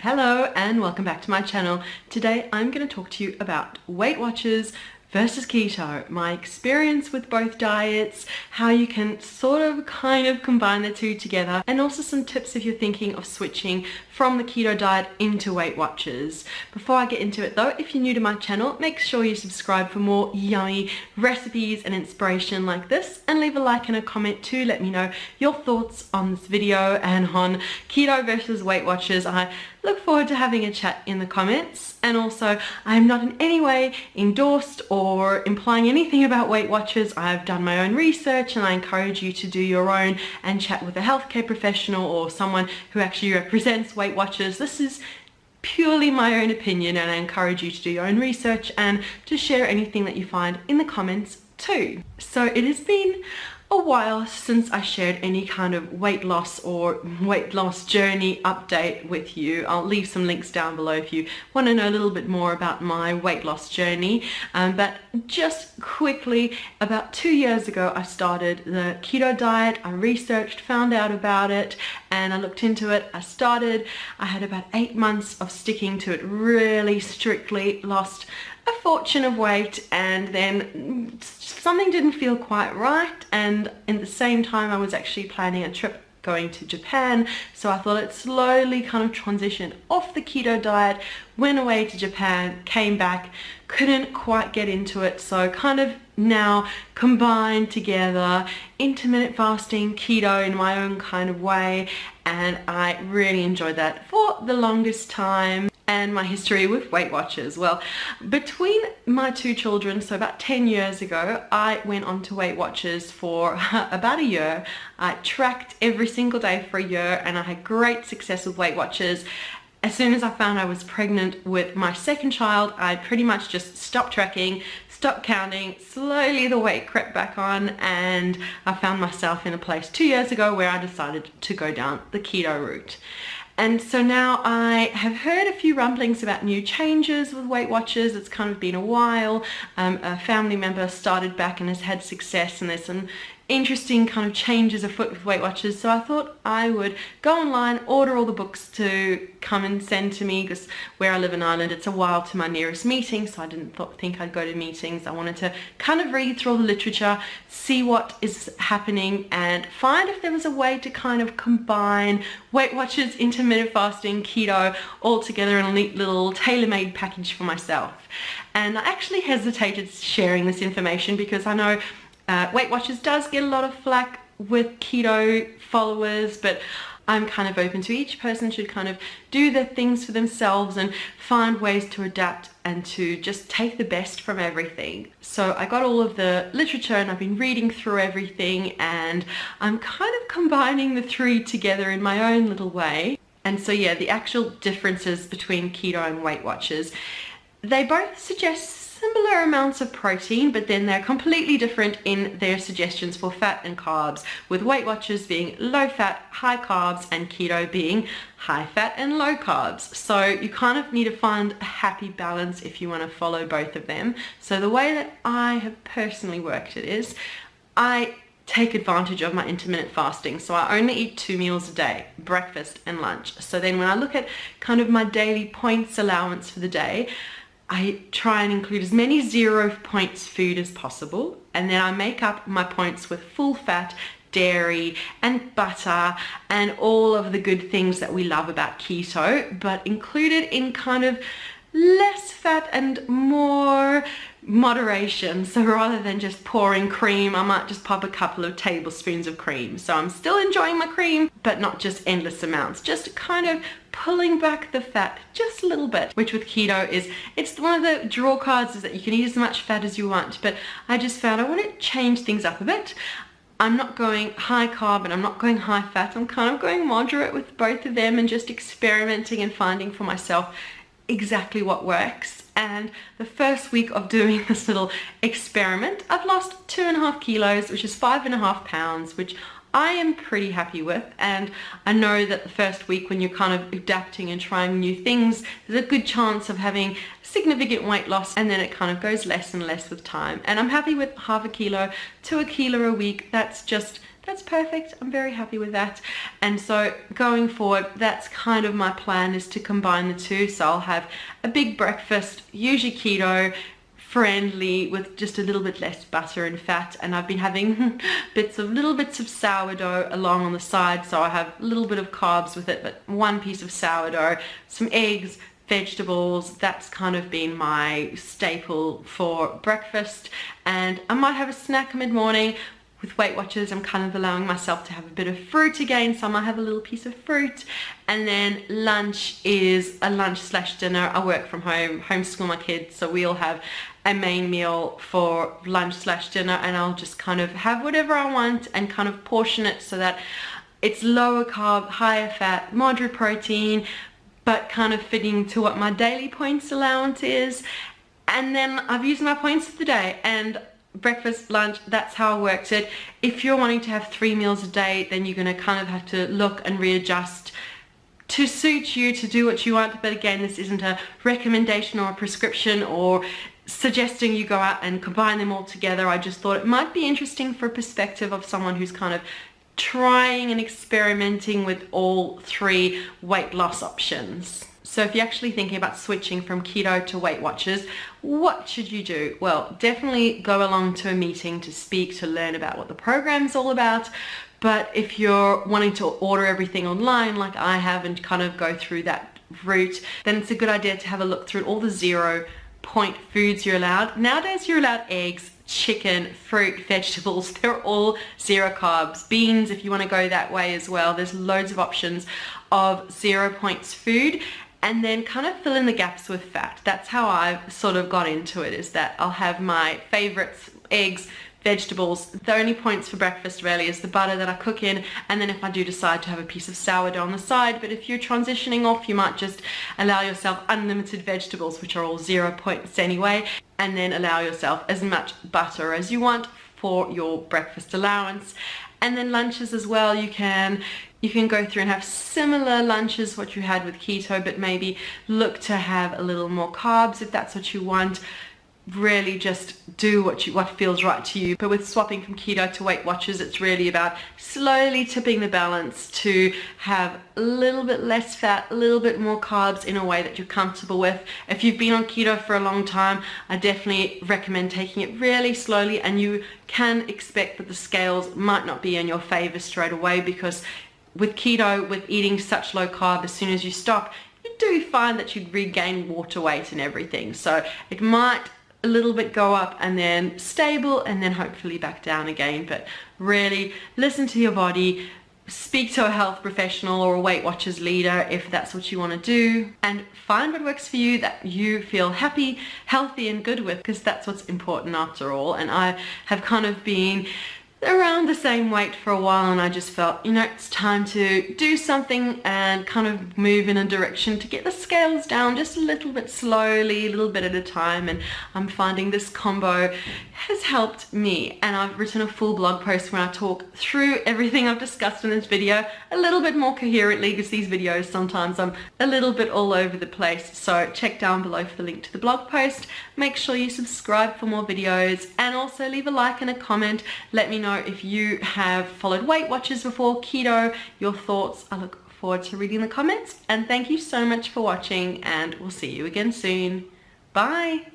Hello and welcome back to my channel. Today I'm going to talk to you about Weight Watchers versus keto, my experience with both diets, how you can kind of combine the two together, and also some tips if you're thinking of switching from the keto diet into Weight Watchers. Before I get into it though, if you're new to my channel, make sure you subscribe for more yummy recipes and inspiration like this, and leave a like and a comment to let me know your thoughts on this video and on keto versus Weight Watchers. I look forward to having a chat in the comments, and also I'm not in any way endorsed or implying anything about Weight Watchers. I've done my own research and I encourage you to do your own and chat with a healthcare professional or someone who actually represents Weight Watchers. This is purely my own opinion and I encourage you to do your own research and to share anything that you find in the comments too. So it has been a while since I shared any kind of weight loss or weight loss journey update with you. I'll leave some links down below if you want to know a little bit more about my weight loss journey. But just quickly, about 2 years ago I started the keto diet. I researched, found out about it, and I looked into it. I had about 8 months of sticking to it really strictly, lost a fortune of weight, and then something didn't feel quite right, and in the same time I was actually planning a trip going to Japan, so I thought I'd slowly kind of transition off the keto diet, went away to Japan, came back, couldn't quite get into it, so kind of now combined together intermittent fasting, keto in my own kind of way, and I really enjoyed that for the longest time. And my history with Weight Watchers, well, between my two children, so about 10 years ago, I went on to Weight Watchers for about a year. I tracked every single day for a year and I had great success with Weight Watchers. As soon as I found I was pregnant with my second child, I pretty much just stopped tracking, stopped counting. Slowly the weight crept back on and I found myself in a place 2 years ago where I decided to go down the keto route. And so now I have heard a few rumblings about new changes with Weight Watchers. It's kind of been a while. A family member started back and has had success, and there's some interesting kind of changes afoot with Weight Watchers. So I thought I would go online, order all the books to come and send to me, because where I live in Ireland, it's a while to my nearest meeting, so I didn't think I'd go to meetings. I wanted to kind of read through all the literature, see what is happening, and find if there was a way to kind of combine Weight Watchers, intermittent fasting, keto all together in a neat little tailor-made package for myself. And I actually hesitated sharing this information because I know Weight Watchers does get a lot of flack with keto followers, but I'm kind of open to each person should kind of do their things for themselves and find ways to adapt and to just take the best from everything. So I got all of the literature and I've been reading through everything, and I'm kind of combining the three together in my own little way. And so yeah, the actual differences between keto and Weight Watchers, they both suggest similar amounts of protein, but then they're completely different in their suggestions for fat and carbs, with Weight Watchers being low fat, high carbs, and keto being high fat and low carbs. So you kind of need to find a happy balance if you want to follow both of them. So the way that I have personally worked it is I take advantage of my intermittent fasting. So I only eat 2 meals a day, breakfast and lunch. So then when I look at kind of my daily points allowance for the day, I try and include as many 0 points food as possible, and then I make up my points with full fat, dairy and butter and all of the good things that we love about keto, but included in kind of less fat and more moderation. So rather than just pouring cream, I might just pop a couple of tablespoons of cream. So I'm still enjoying my cream, but not just endless amounts, just kind of pulling back the fat just a little bit, which with keto it's one of the draw cards is that you can eat as much fat as you want, but I just found I want to change things up a bit. I'm not going high carb and I'm not going high fat. I'm kind of going moderate with both of them and just experimenting and finding for myself exactly what works. And the first week of doing this little experiment, I've lost 2.5 kilos, which is 5.5 pounds, which I am pretty happy with. And I know that the first week when you're kind of adapting and trying new things, there's a good chance of having significant weight loss, and then it kind of goes less and less with time. And I'm happy with 0.5 kilo to 1 kilo a week. That's just that's perfect. I'm very happy with that. And so going forward, that's kind of my plan, is to combine the two. So I'll have a big breakfast, usually keto friendly, with just a little bit less butter and fat, and I've been having little bits of sourdough along on the side, so I have a little bit of carbs with it, but one piece of sourdough, some eggs, vegetables. That's kind of been my staple for breakfast. And I might have a snack mid-morning. With Weight Watchers, I'm kind of allowing myself to have a bit of fruit again, so I might have a little piece of fruit. And then lunch is a lunch/dinner. I work from home, homeschool my kids, so we'll have a main meal for lunch/dinner, and I'll just kind of have whatever I want and kind of portion it so that it's lower carb, higher fat, moderate protein, but kind of fitting to what my daily points allowance is. And then I've used my points for the day, and breakfast, lunch, that's how I worked it. If you're wanting to have 3 meals a day, then you're going to kind of have to look and readjust to suit you, to do what you want. But again, this isn't a recommendation or a prescription or suggesting you go out and combine them all together. I just thought it might be interesting for a perspective of someone who's kind of trying and experimenting with all 3 weight loss options. So if you're actually thinking about switching from keto to Weight Watchers, what should you do? Well, definitely go along to a meeting to speak, to learn about what the program's all about. But if you're wanting to order everything online like I have and kind of go through that route, then it's a good idea to have a look through all the 0-point foods you're allowed. Nowadays you're allowed eggs, chicken, fruit, vegetables. They're all 0 carbs. Beans, if you want to go that way as well. There's loads of options of 0 points food. And then kind of fill in the gaps with fat. That's how I've sort of got into it, is that I'll have my favorites, eggs, vegetables. The only points for breakfast really is the butter that I cook in, and then if I do decide to have a piece of sourdough on the side. But if you're transitioning off, you might just allow yourself unlimited vegetables, which are all 0 points anyway, and then allow yourself as much butter as you want for your breakfast allowance. And then lunches as well, you can go through and have similar lunches what you had with keto, but maybe look to have a little more carbs if that's what you want. Really just do what feels right to you. But with swapping from keto to Weight Watchers, it's really about slowly tipping the balance to have a little bit less fat, a little bit more carbs in a way that you're comfortable with. If you've been on keto for a long time, I definitely recommend taking it really slowly, and you can expect that the scales might not be in your favor straight away, because with keto, with eating such low carb, as soon as you stop, you do find that you regain water weight and everything. So it might a little bit go up and then stable and then hopefully back down again. But really listen to your body, speak to a health professional or a Weight Watchers leader if that's what you want to do, and find what works for you, that you feel happy, healthy and good with, because that's what's important after all. And I have kind of been around the same weight for a while, and I just felt, you know, it's time to do something and kind of move in a direction to get the scales down just a little bit slowly, a little bit at a time. And I'm finding this combo has helped me, and I've written a full blog post where I talk through everything I've discussed in this video a little bit more coherently, because these videos sometimes I'm a little bit all over the place. So check down below for the link to the blog post. Make sure you subscribe for more videos, and also leave a like and a comment. Let me know if you have followed Weight Watchers before, keto, your thoughts. I look forward to reading the comments, and thank you so much for watching, and we'll see you again soon. Bye.